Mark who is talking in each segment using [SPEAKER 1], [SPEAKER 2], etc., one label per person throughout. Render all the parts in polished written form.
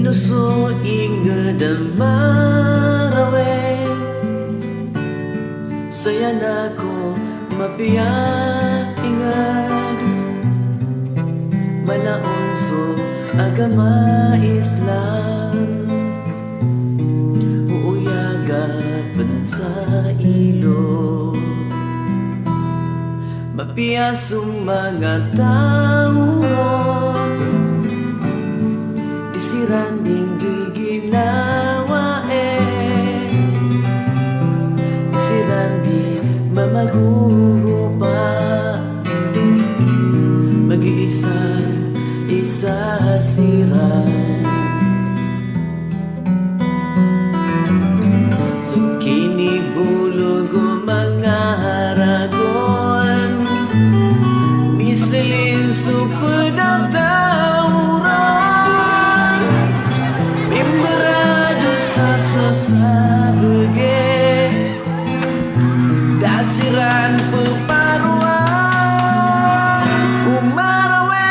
[SPEAKER 1] Inuso ingedang marawe sayang ako mapiyaingan malaunso agama Islam uuyagapan sa ilo mapiyasong mga tao isiran ding giginawa isiran di mamagugupa mag-iisa isa sira so kinibulog o mga haragon misalin supad ang tauran mimbarado sa sosabage dasiran peparwa umaraway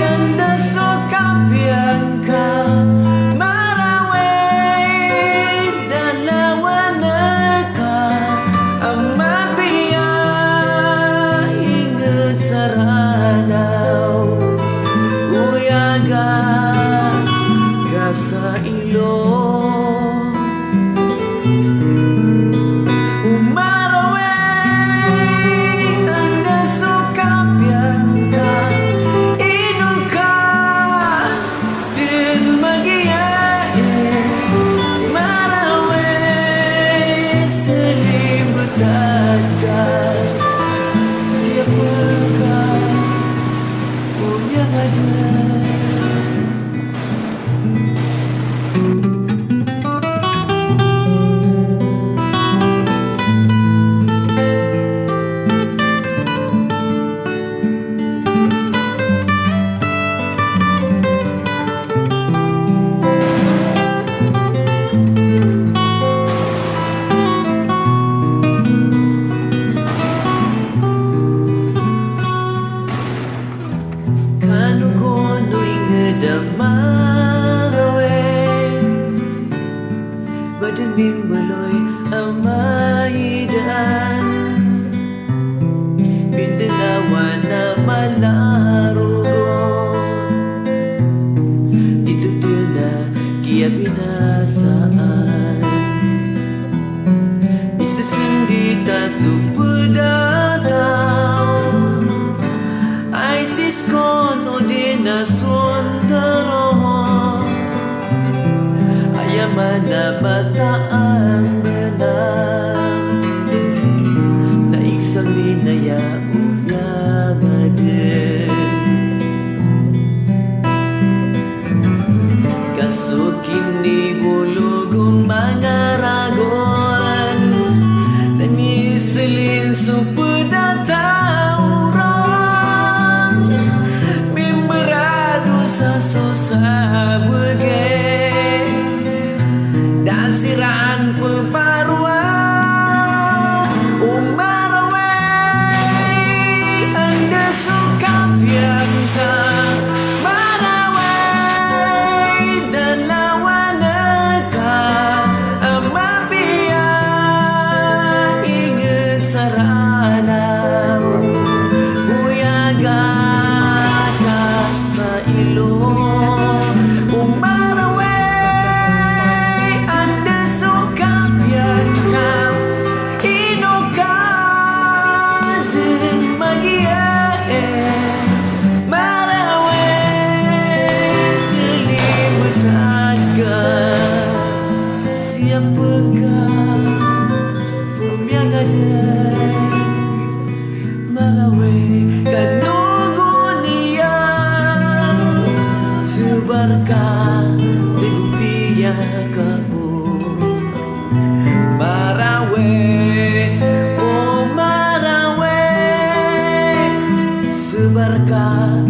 [SPEAKER 1] anda so kapiangka maraway dalawa na ka ang mabiya ingat saranaw uyaga ka sa ilong siapakah yang ada badaming baloy ang maidaan Pindalawa na malarugo dito tila kaya binasaan isasindita supudataw ay siskono din na sondaro mana bataang benar na isang linaya unyagaden kasukin ni bulugong mga ragon nangisilin supudataurang mimbarado sa sosabagay dasiran peparwa umaraway anda sukapiangka maraway dalawa na ka amabiya ingat saranaw uyaga ka sa ilong siapakah yang ada maraway kanugunia sebarkah tegupiya kapo maraway oh maraway sebarkah